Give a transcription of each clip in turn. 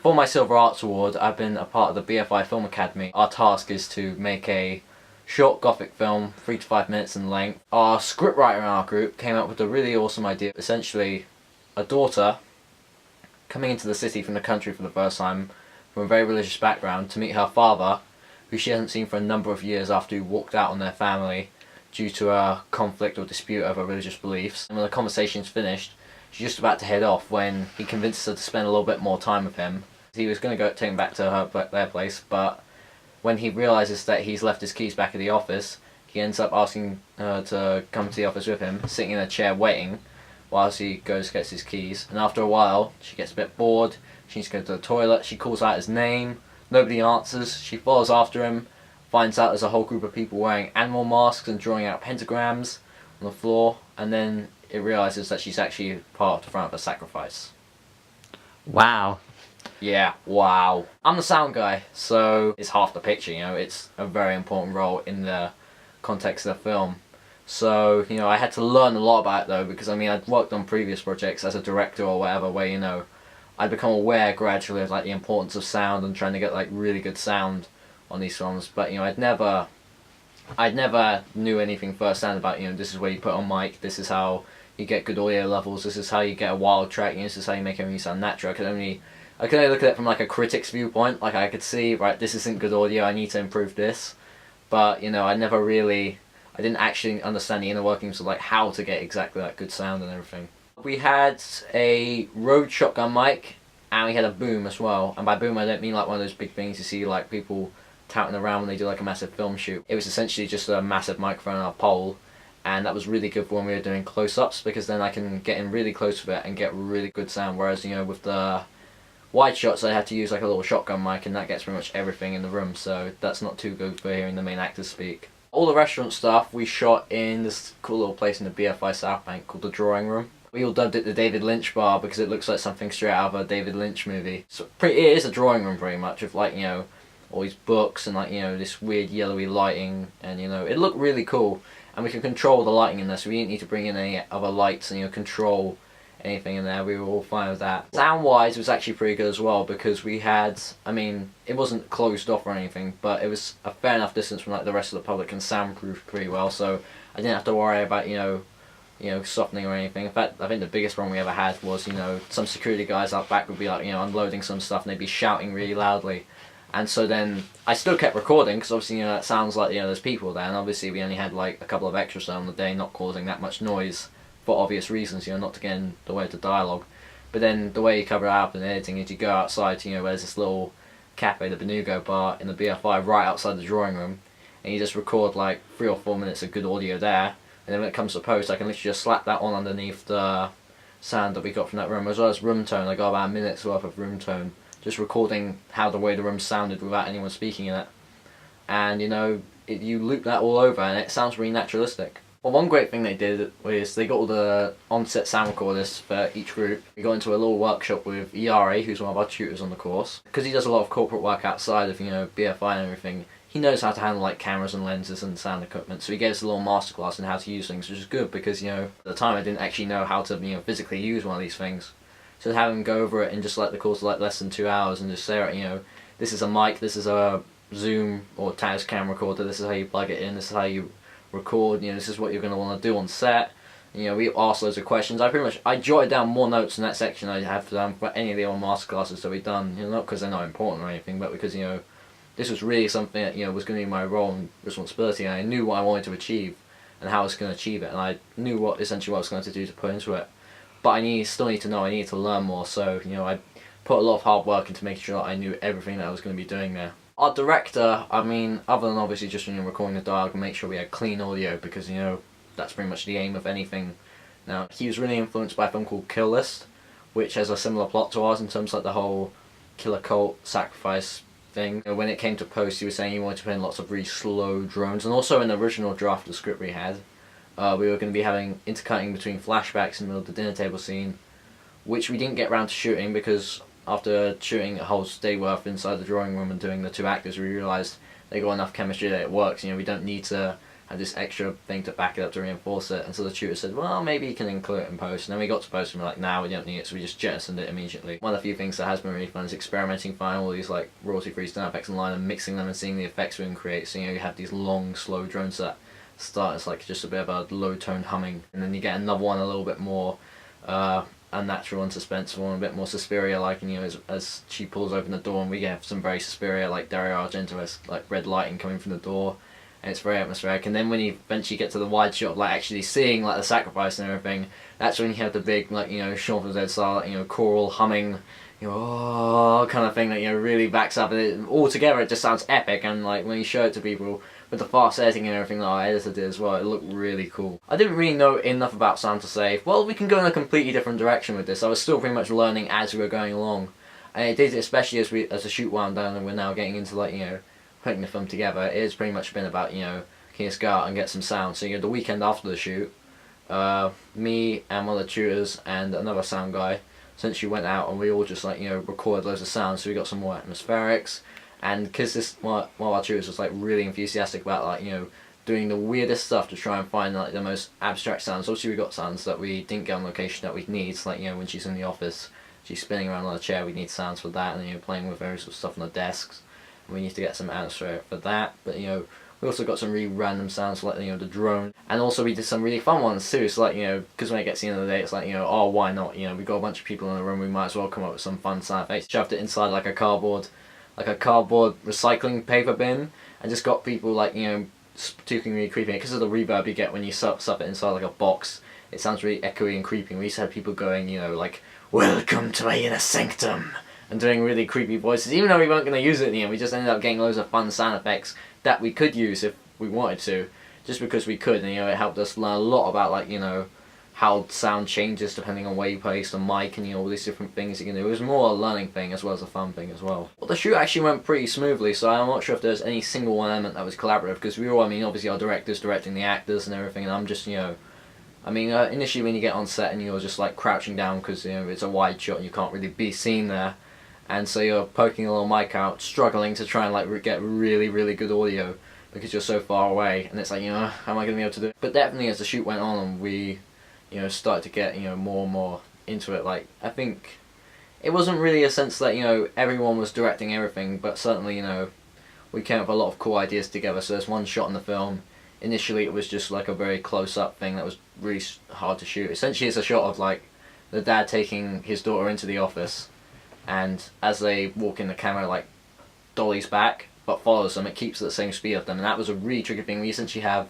For my Silver Arts Award, I've been a part of the BFI Film Academy. Our task is to make a short Gothic film, 3 to 5 minutes in length. Our scriptwriter in our group came up with a really awesome idea. Essentially, a daughter coming into the city from the country for the first time, from a very religious background, to meet her father, who she hasn't seen for a number of years after he walked out on their family due to a conflict or dispute over religious beliefs. And when the conversation's finished, she's just about to head off when he convinces her to spend a little bit more time with him. He was going to go take him back to their place, but when he realises that he's left his keys back at the office, he ends up asking her to come to the office with him, sitting in a chair waiting whilst he goes gets his keys. And after a while, she gets a bit bored, she needs to go to the toilet, she calls out his name, nobody answers, she follows after him, finds out there's a whole group of people wearing animal masks and drawing out pentagrams on the floor, and then it realises that she's actually part of the front of a sacrifice. Wow. Yeah, wow. I'm the sound guy, so it's half the picture, you know, it's a very important role in the context of the film. So, you know, I had to learn a lot about it though, because I mean, I'd worked on previous projects as a director or whatever, where, you know, I'd become aware gradually of like the importance of sound and trying to get like really good sound on these films, but you know, I'd never knew anything firsthand about, you know, this is where you put on mic, this is how you get good audio levels, this is how you get a wild track, you know, this is how you make everything sound natural. I could only look at it from like a critic's viewpoint, like I could see, right, this isn't good audio, I need to improve this. But, you know, I didn't actually understand the inner workings of like how to get exactly that good sound and everything. We had a Rode shotgun mic, and we had a boom as well. And by boom I don't mean like one of those big things you see like people touting around when they do like a massive film shoot. It was essentially just a massive microphone on a pole, and that was really good for when we were doing close-ups, because then I can get in really close with it and get really good sound, whereas, you know, with the wide shots I had to use like a little shotgun mic, and that gets pretty much everything in the room, so that's not too good for hearing the main actors speak. All the restaurant stuff we shot in this cool little place in the BFI South Bank called the Drawing Room. We all dubbed it the David Lynch bar because it looks like something straight out of a David Lynch movie. So it is a drawing room pretty much, with like, you know, all these books and like, you know, this weird yellowy lighting, and you know, it looked really cool, and we could control the lighting in there, so we didn't need to bring in any other lights and, you know, control anything in there. We were all fine with that. Sound wise it was actually pretty good as well, because we had, I mean, it wasn't closed off or anything, but it was a fair enough distance from like the rest of the public and soundproofed pretty well, so I didn't have to worry about, you know, softening or anything. In fact, I think the biggest problem we ever had was, you know, some security guys out back would be like, you know, unloading some stuff, and they'd be shouting really loudly. And so then I still kept recording, because obviously, you know, that sounds like, you know, there's people there, and obviously we only had like a couple of extras on the day, not causing that much noise for obvious reasons, you know, not to get in the way of the dialogue. But then the way you cover it up in editing is you go outside to, you know, where's this little cafe, the Benugo bar in the BFI, right outside the drawing room, and you just record like 3 or 4 minutes of good audio there, and then when it comes to post I can literally just slap that on underneath the sound that we got from that room, as well as room tone. I got about a minute's worth of room tone, just recording how the way the room sounded without anyone speaking in it. And, you know, you loop that all over and it sounds really naturalistic. Well, one great thing they did was they got all the on-set sound recorders for each group. We got into a little workshop with Iari, who's one of our tutors on the course. Because he does a lot of corporate work outside of, you know, BFI and everything, he knows how to handle like cameras and lenses and sound equipment, so he gave us a little masterclass on how to use things, which is good, because, you know, at the time I didn't actually know how to, you know, physically use one of these things. So having him go over it in just like the course of like less than 2 hours and just say, you know, this is a mic, this is a Zoom or Taz cam recorder, this is how you plug it in, this is how you record, you know, this is what you're going to want to do on set. You know, we asked loads of questions. I jotted down more notes in that section I have for any of the other masterclasses that we've done, you know, not because they're not important or anything, but because, you know, this was really something that, you know, was going to be my role and responsibility, and I knew what I wanted to achieve and how I was going to achieve it, and I knew essentially what I was going to do to put into it. But I still need to know, I needed to learn more, so, you know, I put a lot of hard work into making sure that I knew everything that I was going to be doing there. Our director, I mean, other than obviously just, you know, recording the dialogue and make sure we had clean audio, because, you know, that's pretty much the aim of anything. Now, he was really influenced by a film called Kill List, which has a similar plot to ours in terms of like the whole killer cult sacrifice thing. You know, when it came to post, he was saying he wanted to put in lots of really slow drones, and also in the original draft of the script we had, we were going to be having intercutting between flashbacks in the middle of the dinner table scene, which we didn't get around to shooting because after shooting a whole day worth inside the drawing room and doing the 2 actors, we realised they got enough chemistry that it works. You know, we don't need to had this extra thing to back it up to reinforce it, and so the tutor said, well, maybe you can include it in post, and then we got to post and we're like, nah, we don't need it, so we just jettisoned it immediately. One of the few things that has been really fun is experimenting, finding all these like royalty-free sound effects online and mixing them and seeing the effects we can create. So you have these long, slow drones that start as like just a bit of a low-tone humming, and then you get another one a little bit more unnatural and suspenseful and a bit more Suspiria like, and as she pulls open the door, and we have some very Suspiria like Dario Argento like red lighting coming from the door, and it's very atmospheric. And then when you eventually get to the wide shot, like actually seeing like the sacrifice and everything, that's when you have the big like Shaun of the Dead style choral humming, oh, kind of thing that really backs up, and it, all together it just sounds epic. And like when you show it to people with the fast editing and everything that our editor did as well, it looked really cool. I didn't really know enough about sound to say, well, we can go in a completely different direction with this. I was still pretty much learning as we were going along, and it did, especially as the shoot wound down and we're now getting into like putting the film together. It has pretty much been about can you just go out and get some sound. So the weekend after the shoot, me and one of the tutors and another sound guy essentially went out and we all just like recorded loads of sounds. So we got some more atmospherics. And because one of our tutors was like really enthusiastic about like doing the weirdest stuff to try and find like the most abstract sounds. Obviously we got sounds that we didn't get on location that we'd need, so, like when she's in the office, she's spinning around on a chair, we need sounds for that, and playing with various stuff on the desks, and we need to get some atmosphere for that. But we also got some really random sounds like the drone, and also we did some really fun ones too. So like because when it gets to the end of the day, it's like oh, why not? We got a bunch of people in the room, we might as well come up with some fun sound effects. Shoved it inside like a cardboard recycling paper bin, and just got people like particularly really creepy because of the reverb you get when you stuff it inside like a box. It sounds really echoey and creepy. We used to have people going like, welcome to my inner sanctum, and doing really creepy voices, even though we weren't going to use it in the end. We just ended up getting loads of fun sound effects that we could use if we wanted to, just because we could. And it helped us learn a lot about like how sound changes depending on where you place the mic, and all these different things you can do. It was more a learning thing as well as a fun thing as well. Well, the shoot actually went pretty smoothly, so I'm not sure if there's any single one element that was collaborative, because we all, obviously our director's directing the actors and everything, and I'm just, initially when you get on set and you're just like crouching down because, it's a wide shot and you can't really be seen there, and so you're poking a little mic out, struggling to try and like get really, really good audio because you're so far away, and it's like, how am I going to be able to do it? But definitely as the shoot went on and we started to get more and more into it, like I think it wasn't really a sense that everyone was directing everything, but certainly we came up with a lot of cool ideas together. So there's one shot in the film, initially it was just like a very close-up thing that was really hard to shoot. Essentially it's a shot of like the dad taking his daughter into the office, and as they walk in, the camera like dollies back but follows them. It keeps at the same speed of them, and that was a really tricky thing. We essentially have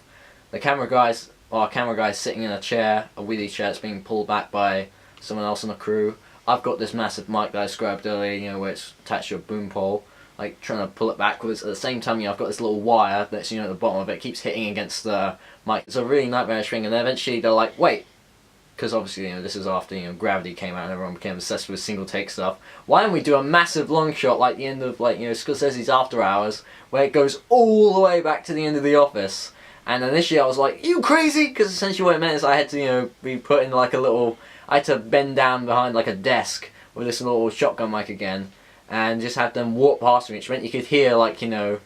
our camera guy sitting in a chair, a wheelie chair that's being pulled back by someone else on the crew. I've got this massive mic that I described earlier, where it's attached to a boom pole, like trying to pull it backwards. At the same time, I've got this little wire that's at the bottom of it, keeps hitting against the mic. It's a really nightmarish thing, and then eventually they're like, wait, because obviously this is after Gravity came out and everyone became obsessed with single take stuff. Why don't we do a massive long shot like the end of Scorsese's After Hours, where it goes all the way back to the end of The Office? And initially I was like, you crazy? Because essentially what it meant is I had to, be put in like I had to bend down behind like a desk with this little shotgun mic again, and just have them walk past me, which meant you could hear like, the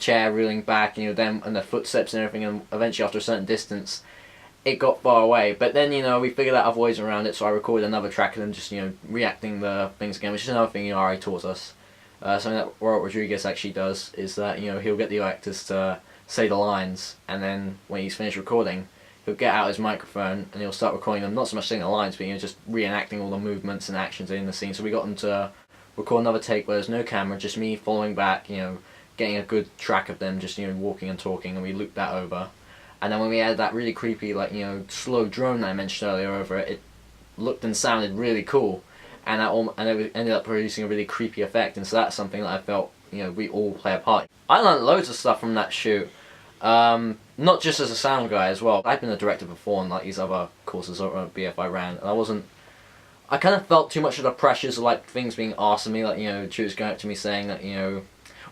chair reeling back, them and the footsteps and everything, and eventually after a certain distance, it got far away. But then, we figured out other ways around it, so I recorded another track of them just, reacting the things again, which is another thing Ari taught us. Something that Robert Rodriguez actually does is that, he'll get the actors to say the lines, and then when he's finished recording, he'll get out his microphone and he'll start recording them, not so much saying the lines, but just reenacting all the movements and actions in the scene. So we got them to record another take where there's no camera, just me following back, getting a good track of them just walking and talking, and we looped that over. And then when we added that really creepy slow drone that I mentioned earlier over it, it looked and sounded really cool, and it ended up producing a really creepy effect. And so that's something that I felt we all play a part. I learned loads of stuff from that shoot, not just as a sound guy as well. I've been a director before on like these other courses at BFI ran, and I kind of felt too much of the pressures of like things being asked of me, like tutors going up to me saying that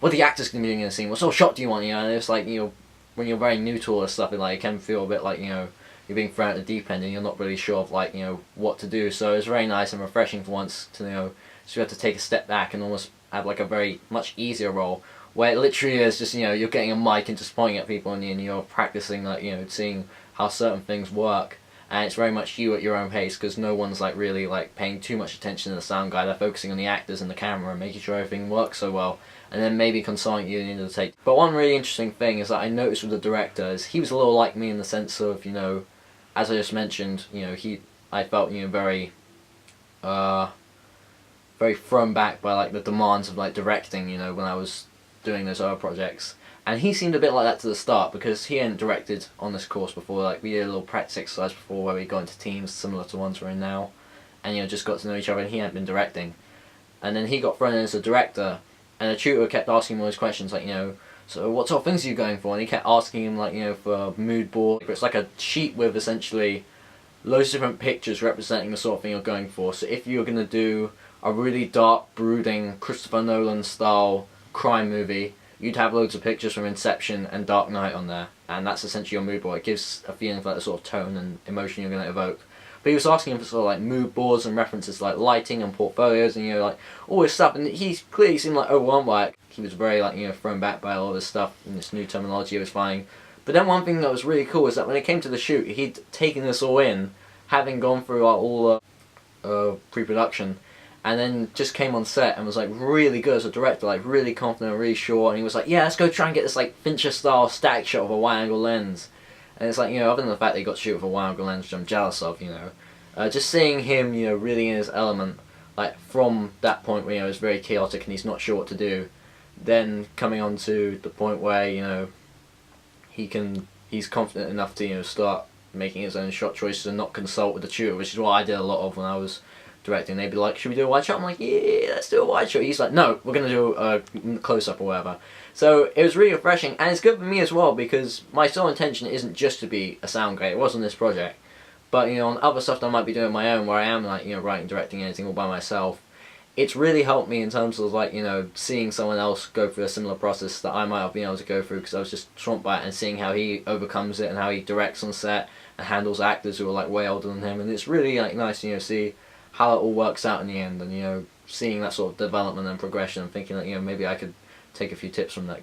what the actors can be doing in the scene, what sort of shot do you want, and it's like when you're very new to all this stuff, it can feel a bit like you're being thrown at the deep end and you're not really sure of like what to do. So it's very nice and refreshing for once to so you have to take a step back and almost have like a very much easier role, where it literally is just, you know, you're getting a mic and just pointing at people and you're practicing, like, you know, seeing how certain things work. And it's very much you at your own pace, because no one's like really like paying too much attention to the sound guy. They're focusing on the actors and the camera and making sure everything works so well, and then maybe consulting you at the end of the take. But one really interesting thing is that I noticed with the director is he was a little like me in the sense of, you know, as I just mentioned, you know, I felt, you know, very thrown back by like the demands of like directing, you know, when I was doing those other projects. And he seemed a bit like that to the start, because he hadn't directed on this course before. Like, we did a little practice exercise before where we got into teams similar to ones we're in now, and, you know, just got to know each other, and he hadn't been directing. And then he got thrown in as a director, and the tutor kept asking him all these questions, like, you know, so what sort of things are you going for? And he kept asking him, like, you know, for mood board. It's like a sheet with essentially loads of different pictures representing the sort of thing you're going for. So if you're going to do a really dark, brooding, Christopher Nolan style crime movie, you'd have loads of pictures from Inception and Dark Knight on there, and that's essentially your mood board. It gives a feeling of like the sort of tone and emotion you're going to evoke. But he was asking him for sort of like mood boards and references like lighting and portfolios and, you know, like all this stuff, and he clearly seemed like overwhelmed by it. He was very like, you know, thrown back by all this stuff and this new terminology he was finding. But then one thing that was really cool is that when it came to the shoot, he'd taken this all in, having gone through like, all pre-production, and then just came on set and was like really good as a director, like really confident, really sure, and he was like, yeah, let's go try and get this like Fincher style static shot of a wide angle lens. And it's like, you know, other than the fact that he got to shoot with a wide angle lens, which I'm jealous of, you know, just seeing him, you know, really in his element, like from that point where, you know, it's very chaotic and he's not sure what to do, then coming on to the point where, you know, he's confident enough to, you know, start making his own shot choices and not consult with the tutor, which is what I did a lot of when I was directing. They'd be like, should we do a wide shot? I'm like, yeah, let's do a wide shot. He's like, no, we're going to do a close-up or whatever. So it was really refreshing, and it's good for me as well, because my sole intention isn't just to be a sound guy. It was on this project. But, you know, on other stuff that I might be doing on my own, where I am, like, you know, writing, directing anything all by myself, it's really helped me in terms of, like, you know, seeing someone else go through a similar process that I might have been able to go through, because I was just swamped by it, and seeing how he overcomes it and how he directs on set and handles actors who are, like, way older than him. And it's really, like, nice, you know, see how it all works out in the end, and, you know, seeing that sort of development and progression and thinking that, you know, maybe I could take a few tips from that guy.